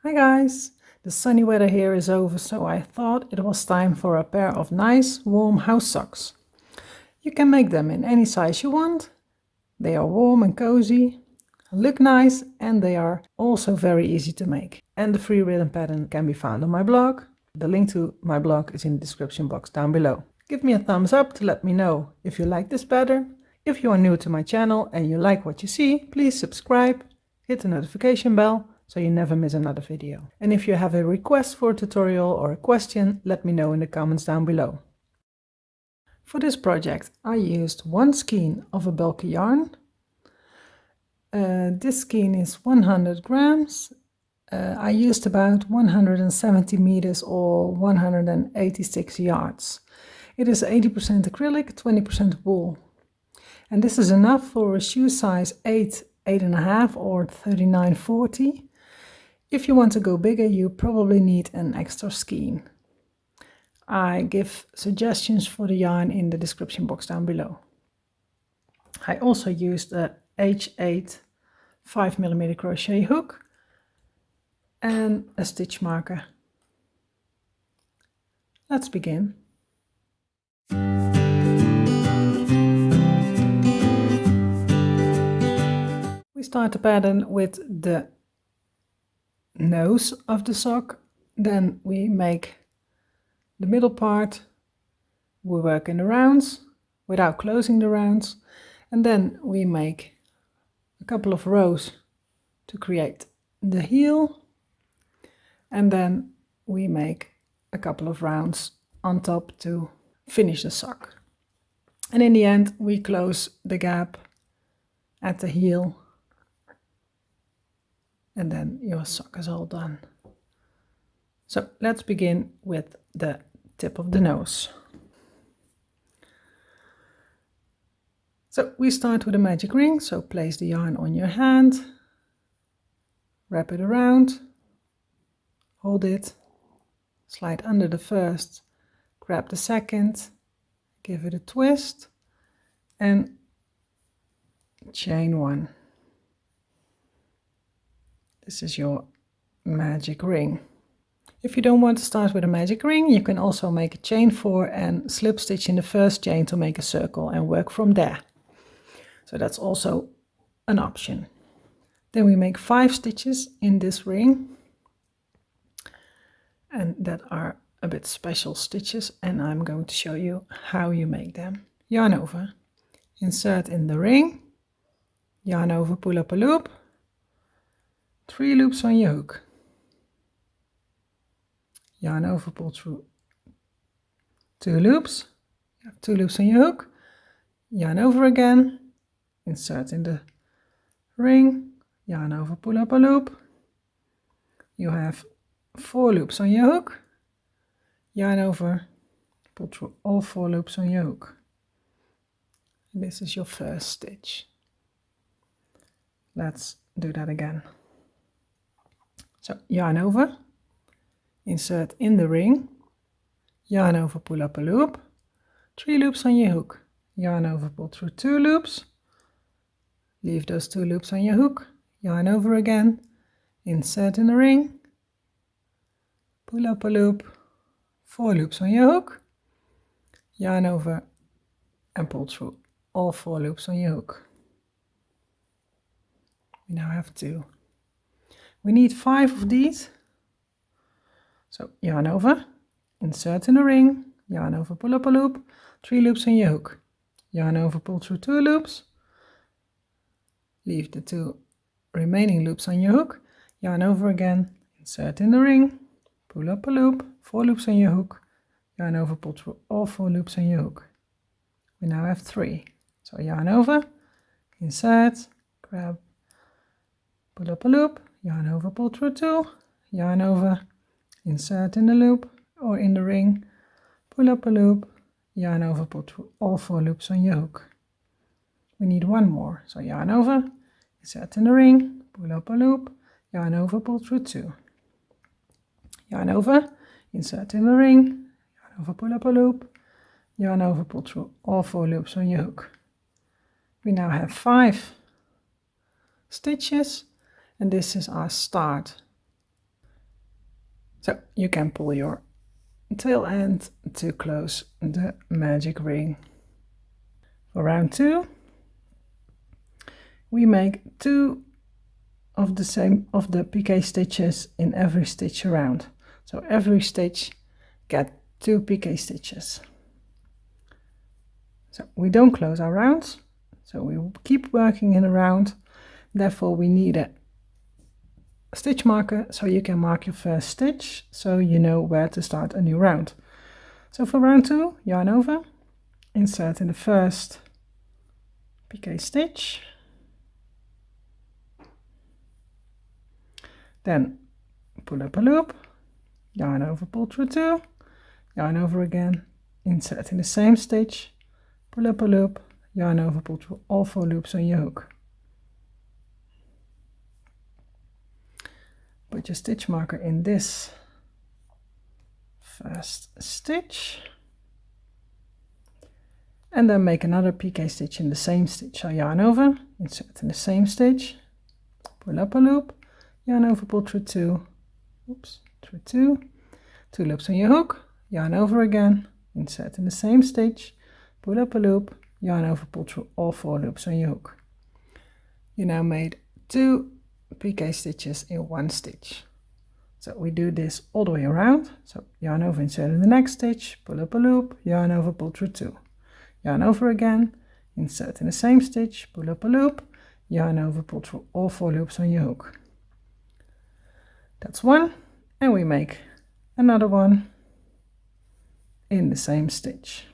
Hi guys! The sunny weather here is over, so I thought it was time for a pair of nice warm house socks. You can make them in any size you want. They are warm and cozy, look nice, and they are also very easy to make. And the free written pattern can be found on my blog. The link to my blog is in the description box down below. Give me a thumbs up to let me know if you like this pattern. If you are new to my channel and you like what you see, please subscribe, hit the notification bell so you never miss another video. And if you have a request for a tutorial or a question, let me know in the comments down below. For this project I used one skein of a bulky yarn. This skein is 100 grams. I used about 170 meters or 186 yards. It is 80% acrylic, 20% wool. And this is enough for a shoe size 8, 8.5 or 39/40. If you want to go bigger, you probably need an extra skein. I give suggestions for the yarn in the description box down below. I also used a H8 5mm crochet hook and a stitch marker. Let's begin. We start the pattern with the nose of the sock, then we make the middle part, we work in the rounds without closing the rounds, and then we make a couple of rows to create the heel, and then we make a couple of rounds on top to finish the sock. And in the end we close the gap at the heel, and then your sock is all done. So let's begin with the tip of the nose. So we start with a magic ring, so place the yarn on your hand, wrap it around, hold it, slide under the first, grab the second, give it a twist, and chain one. This is your magic ring. If you don't want to start with a magic ring, you can also make a chain 4 and slip stitch in the first chain to make a circle and work from there. So that's also an option. Then we make 5 stitches in this ring, and that are a bit special stitches, and I'm going to show you how you make them. Yarn over, insert in the ring, yarn over, pull up a loop, 3 loops on your hook, yarn over, pull through 2 loops, you have 2 loops on your hook, yarn over again, insert in the ring, yarn over, pull up a loop, you have 4 loops on your hook, yarn over, pull through all 4 loops on your hook. And this is your first stitch. Let's do that again. So yarn over, insert in the ring, yarn over, pull up a loop, 3 loops on your hook, yarn over, pull through 2 loops, leave those 2 loops on your hook, yarn over again, insert in the ring, pull up a loop, 4 loops on your hook, yarn over and pull through all 4 loops on your hook. We now have 2. We need 5 of these. So yarn over, insert in the ring, yarn over, pull up a loop, 3 loops on your hook, yarn over, pull through 2 loops, leave the 2 remaining loops on your hook, yarn over again, insert in the ring, pull up a loop, 4 loops on your hook, yarn over, pull through all 4 loops on your hook. We now have 3. So yarn over, insert, grab, pull up a loop, yarn over, pull through 2, yarn over, insert in the loop or in the ring, pull up a loop, yarn over, pull through all 4 loops on your hook. We need 1 more, so yarn over, insert in the ring, pull up a loop, yarn over, pull through 2, yarn over, insert in the ring, yarn over, pull up a loop, yarn over, pull through all 4 loops on your hook. We now have 5 stitches, and this is our start. So you can pull your tail end to close the magic ring. For round 2, we make 2 of the piqué stitches in every stitch around. So every stitch get 2 piqué stitches. So we don't close our rounds, so we keep working in a round. Therefore we need a stitch marker so you can mark your first stitch so you know where to start a new round. So for round 2, yarn over, insert in the first piqué stitch, then pull up a loop, yarn over, pull through 2, yarn over again, insert in the same stitch, pull up a loop, yarn over, pull through all 4 loops on your hook. Put your stitch marker in this first stitch and then make another piqué stitch in the same stitch. So yarn over, insert in the same stitch, pull up a loop, yarn over, pull through 2, through 2 loops on your hook, yarn over again, insert in the same stitch, pull up a loop, yarn over, pull through all 4 loops on your hook. You now made 2 piqué stitches in 1 stitch. So we do this all the way around. So yarn over, insert in the next stitch, pull up a loop, yarn over, pull through 2, yarn over again, insert in the same stitch, pull up a loop, yarn over, pull through all 4 loops on your hook. That's 1, and we make another one in the same stitch.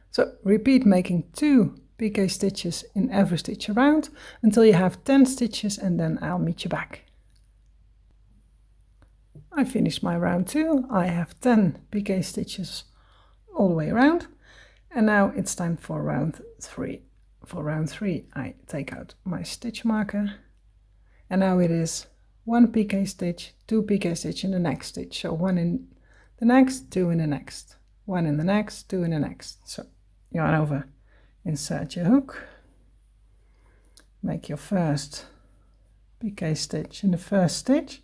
So repeat making 2 piqué stitches in every stitch around until you have 10 stitches, and then I'll meet you back. I finished my round 2. I have 10 piqué stitches all the way around, and now it's time for round 3. For round 3 I take out my stitch marker, and now it is 1 piqué stitch, 2 piqué stitch in the next stitch. So 1 in the next, 2 in the next, 1 in the next, 2 in the next. So yarn over, insert your hook, make your first piqué stitch in the first stitch,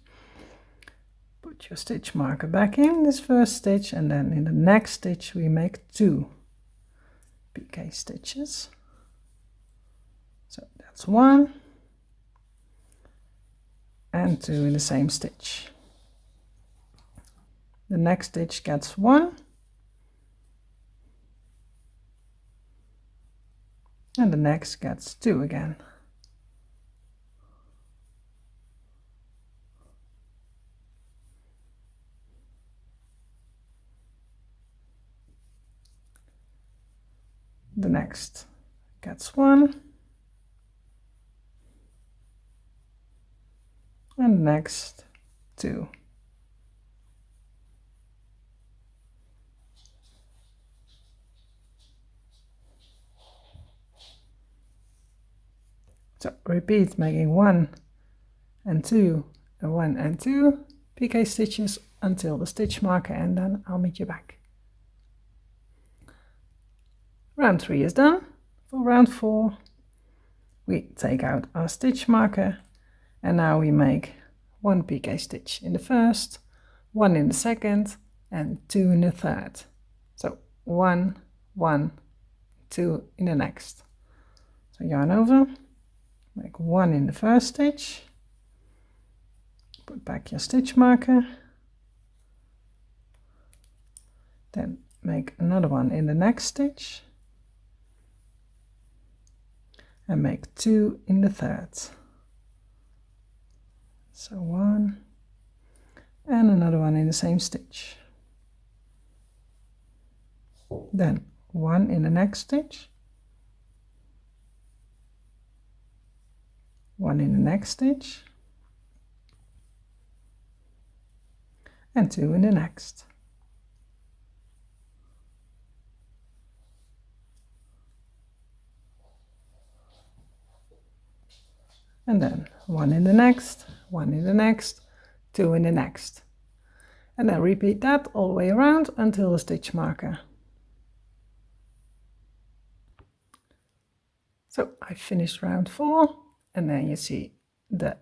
put your stitch marker back in this first stitch, and then in the next stitch we make 2 piqué stitches. So that's 1 and 2 in the same stitch. The next stitch gets 1 and the next gets 2 again. The next gets 1 and the next 2. So repeat making 1 and 2 and 1 and 2 piqué stitches until the stitch marker, and then I'll meet you back. Round 3 is done. For round 4 we take out our stitch marker, and now we make 1 piqué stitch in the first, 1 in the second, and 2 in the third. So 1, 1, 2 in the next. So yarn over, make 1 in the first stitch, put back your stitch marker, then make another one in the next stitch, and make 2 in the third. So 1 and another one in the same stitch. Then 1 in the next stitch, 1 in the next stitch, and 2 in the next. And then 1 in the next, 1 in the next, 2 in the next. And then repeat that all the way around until the stitch marker. So I finished round 4, and then you see the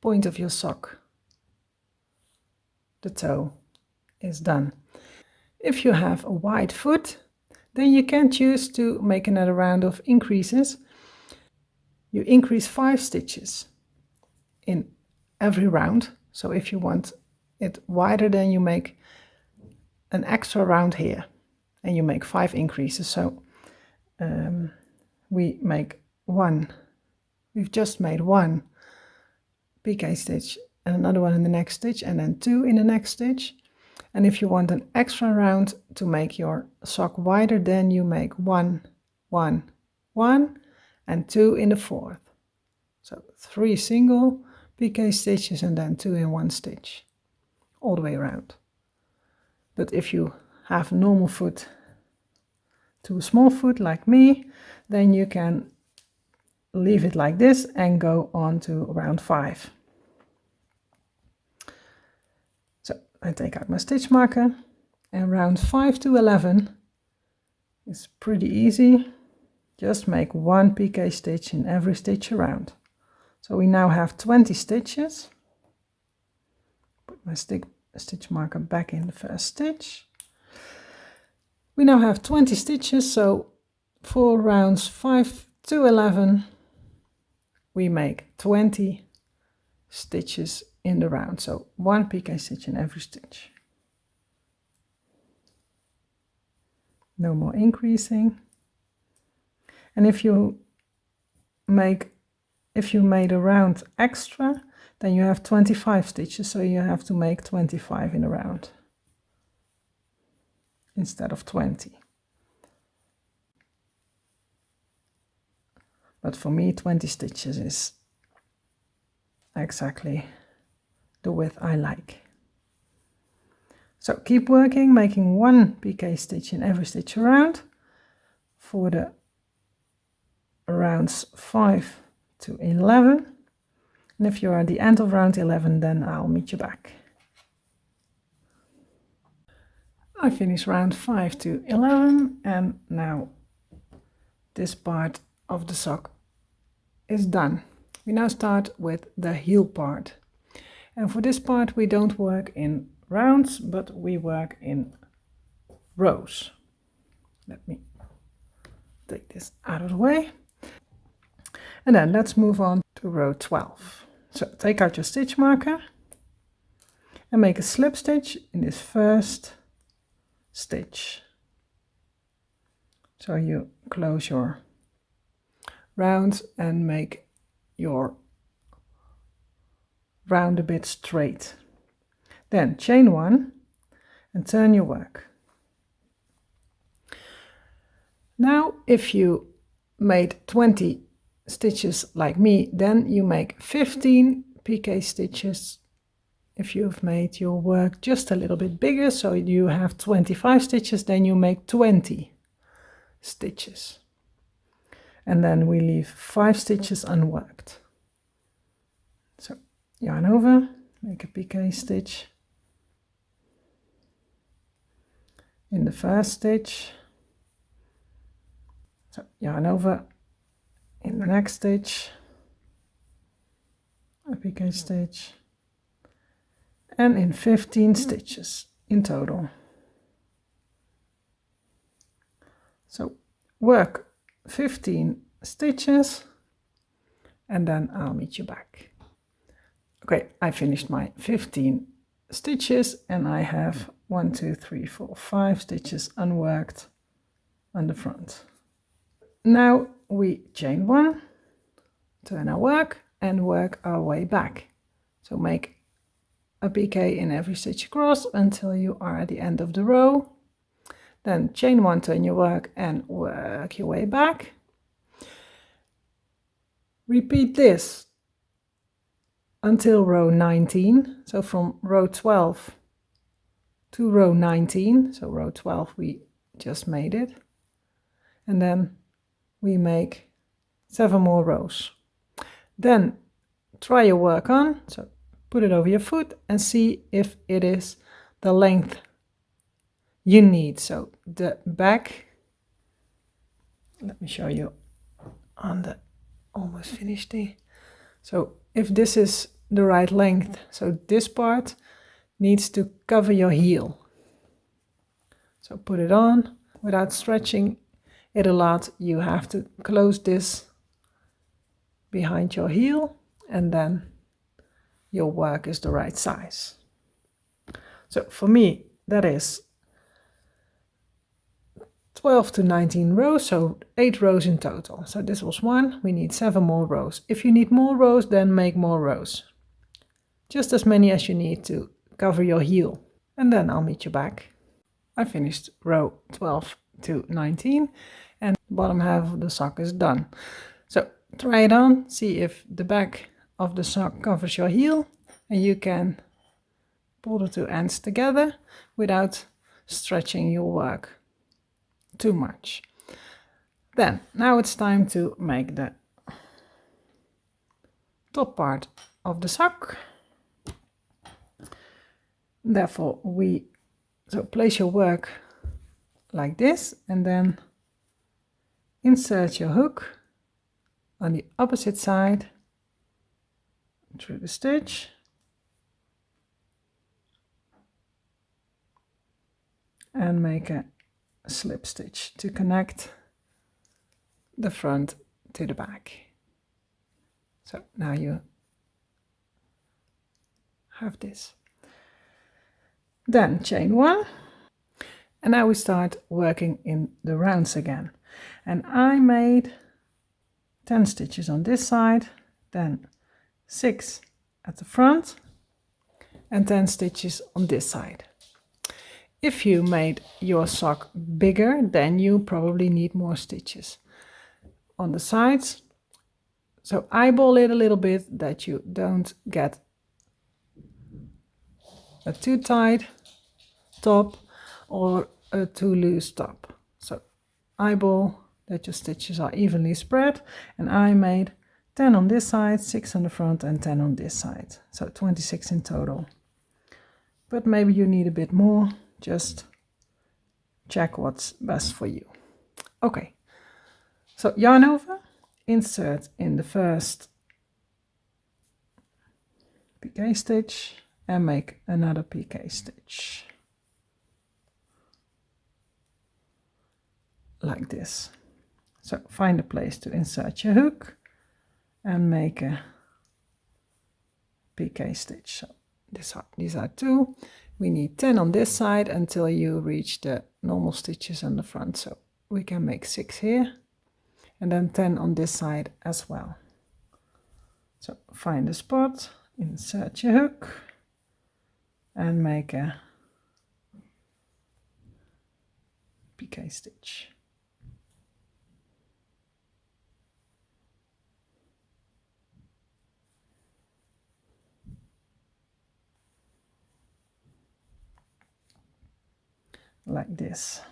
point of your sock, the toe, is done. If you have a wide foot, then you can choose to make another round of increases. You increase 5 stitches in every round. So if you want it wider, then you make an extra round here and you make 5 increases. So we make one, we've just made one PK stitch and another one in the next stitch and then 2 in the next stitch. And if you want an extra round to make your sock wider, then you make 1, 1, 1 and 2 in the fourth. So 3 single PK stitches and then 2 in one stitch all the way around. But if you have a normal foot to a small foot like me, then you can leave it like this and go on to round 5. So I take out my stitch marker, and round 5 to 11 is pretty easy. Just make 1 PK stitch in every stitch around. So we now have 20 stitches. Put my stitch marker back in the first stitch. We now have 20 stitches, so for rounds 5 to 11 we make 20 stitches in the round, so 1 PK stitch in every stitch. No more increasing. And if you made a round extra, then you have 25 stitches, so you have to make 25 in a round instead of 20. But for me, 20 stitches is exactly the width I like. So keep working, making 1 PK stitch in every stitch around for the rounds 5 to 11. And if you're at the end of round 11, then I'll meet you back. I finished round 5 to 11, and now this part of the sock is done. We now start with the heel part. And for this part, we don't work in rounds, but we work in rows. Let me take this out of the way. And then let's move on to row 12. So take out your stitch marker and make a slip stitch in this first stitch. So you close your round and make your round a bit straight. Then chain 1 and turn your work. Now if you made 20 stitches like me, then you make 15 PK stitches. If you've made your work just a little bit bigger, so you have 25 stitches, then you make 20 stitches. And then we leave 5 stitches unworked. So yarn over, make a PK stitch in the first stitch. So yarn over in the next stitch, a PK stitch, and in 15 stitches in total. So work 15 stitches and then I'll meet you back. Okay, I finished my 15 stitches and I have 1, 2, 3, 4, 5 stitches unworked on the front. Now we chain 1, turn our work and work our way back. So make a PK in every stitch across until you are at the end of the row. Then chain 1, turn your work and work your way back. Repeat this until row 19. So from row 12 to row 19. So row 12 we just made it. And then we make 7 more rows. Then try your work on. So put it over your foot and see if it is the length you need. So the back, let me show you on the almost finished day. So if this is the right length. So this part needs to cover your heel. So put it on without stretching it a lot. You have to close this behind your heel, and then your work is the right size. So for me, that is 12 to 19 rows, so 8 rows in total. So this was 1, we need 7 more rows. If you need more rows, then make more rows. Just as many as you need to cover your heel. And then I'll meet you back. I finished row 12 to 19 and the bottom half of the sock is done. So try it on, see if the back of the sock covers your heel, and you can pull the two ends together without stretching your work too much. Then now it's time to make the top part of the sock. Therefore so place your work like this and then insert your hook on the opposite side through the stitch and make a slip stitch to connect the front to the back. So now you have this. Then chain 1, and now we start working in the rounds again. And I made 10 stitches on this side, then 6 at the front and 10 stitches on this side. If you made your sock bigger, then you probably need more stitches on the sides. So eyeball it a little bit that you don't get a too tight top or a too loose top. So eyeball that your stitches are evenly spread, and I made 10 on this side, 6 on the front and 10 on this side. So 26 in total. But maybe you need a bit more, just check what's best for you. Okay, so yarn over, insert in the first piqué stitch and make another piqué stitch. Like this. So find a place to insert your hook and make a piqué stitch. So these are 2. We need 10 on this side until you reach the normal stitches on the front. So we can make 6 here and then 10 on this side as well. So find a spot, insert your hook and make a piqué stitch. Like this.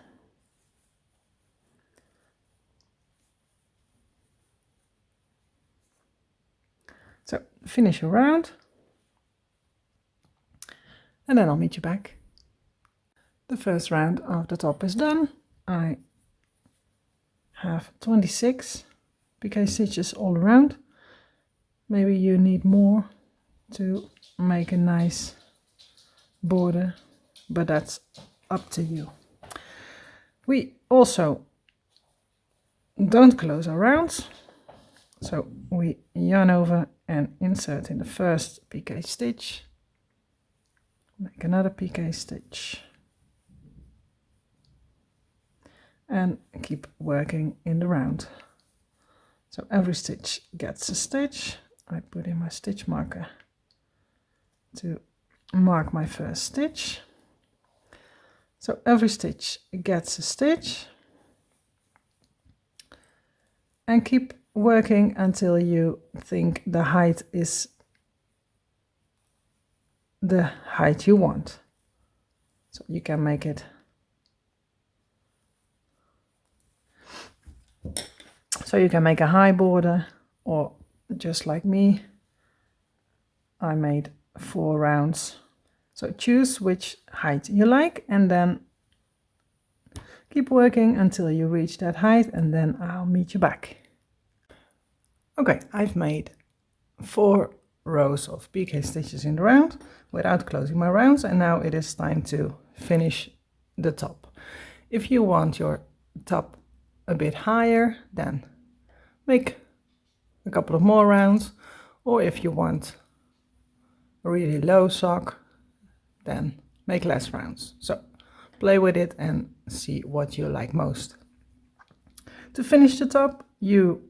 So finish your round and then I'll meet you back. The first round of the top is done. I have 26 piqué stitches all around. Maybe you need more to make a nice border, but that's up to you. We also don't close our rounds, so we yarn over and insert in the first piqué stitch, make another piqué stitch and keep working in the round. So every stitch gets a stitch. I put in my stitch marker to mark my first stitch. So every stitch gets a stitch and keep working until you think the height is the height you want. So you can make it so you can make a high border, or just like me, I made 4 rounds. So choose which height you like and then keep working until you reach that height and then I'll meet you back. Okay, I've made 4 rows of PK stitches in the round without closing my rounds, and now it is time to finish the top. If you want your top a bit higher, then make a couple of more rounds, or if you want a really low sock, then make less rounds. So play with it and see what you like most. To finish the top, you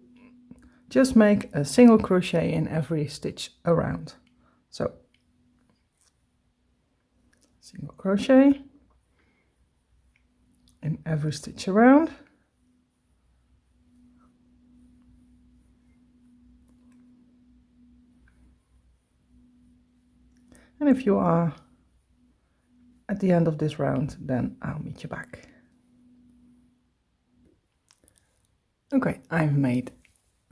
just make a single crochet in every stitch around. So single crochet in every stitch around. And if you are at the end of this round, then I'll meet you back. Okay, I've made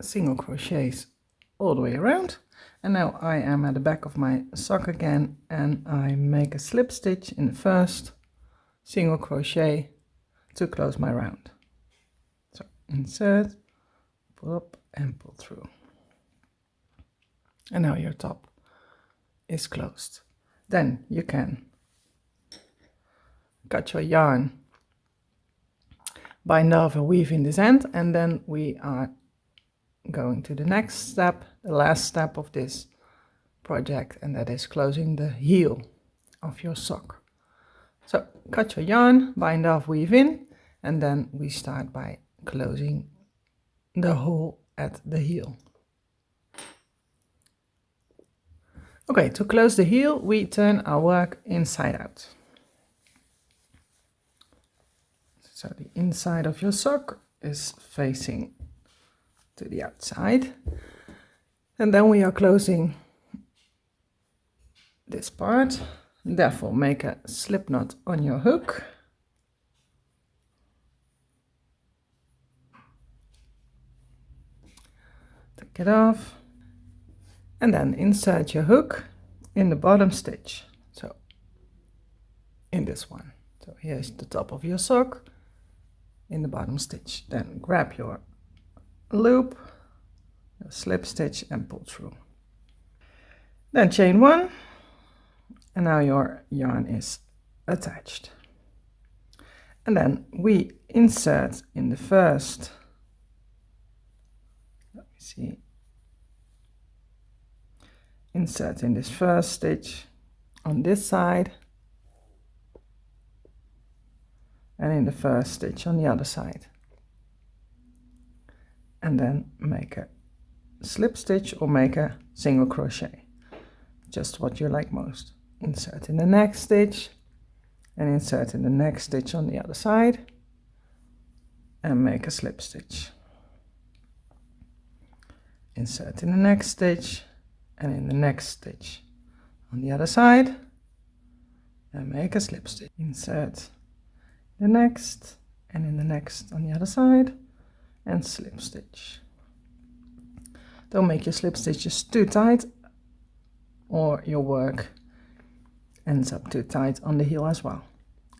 single crochets all the way around, and now I am at the back of my sock again, and I make a slip stitch in the first single crochet to close my round. So insert, pull up and pull through, and now your top is closed. Then you can cut your yarn, bind off and weave in this end, and then we are going to the next step, the last step of this project, and that is closing the heel of your sock. So cut your yarn, bind off, weave in, and then we start by closing the hole at the heel. Okay, to close the heel, we turn our work inside out. So the inside of your sock is facing to the outside, and then we are closing this part. Therefore, make a slip knot on your hook. Take it off, and then insert your hook in the bottom stitch. So in this one. So here's the top of your sock in the bottom stitch. Then grab your loop, your slip stitch, and pull through. Then chain one, and now your yarn is attached. And then we insert in the first, let me see, insert in this first stitch on this side, and in the first stitch on the other side, and then make a slip stitch or make a single crochet, just what you like most. Insert in the next stitch and insert in the next stitch on the other side and make a slip stitch. Insert in the next stitch and in the next stitch on the other side and make a slip stitch. Insert the next and in the next on the other side and slip stitch. Don't make your slip stitches too tight or your work ends up too tight on the heel as well.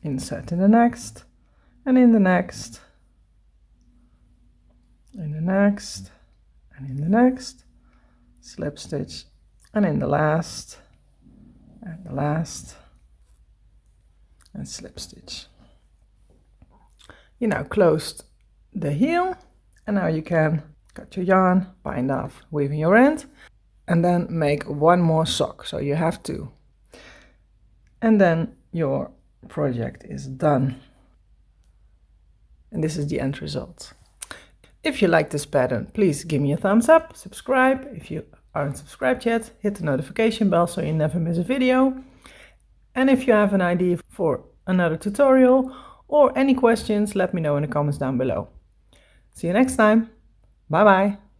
Insert in the next and in the next, in the next and in the next, slip stitch, and in the last and the last, and slip stitch. You now closed the heel, and now you can cut your yarn, bind off, weave in your end, and then make one more sock. So you have two. And then your project is done. And this is the end result. If you like this pattern, please give me a thumbs up, subscribe. If you aren't subscribed yet, hit the notification bell so you never miss a video. And if you have an idea for another tutorial or any questions, let me know in the comments down below. See you next time. Bye bye.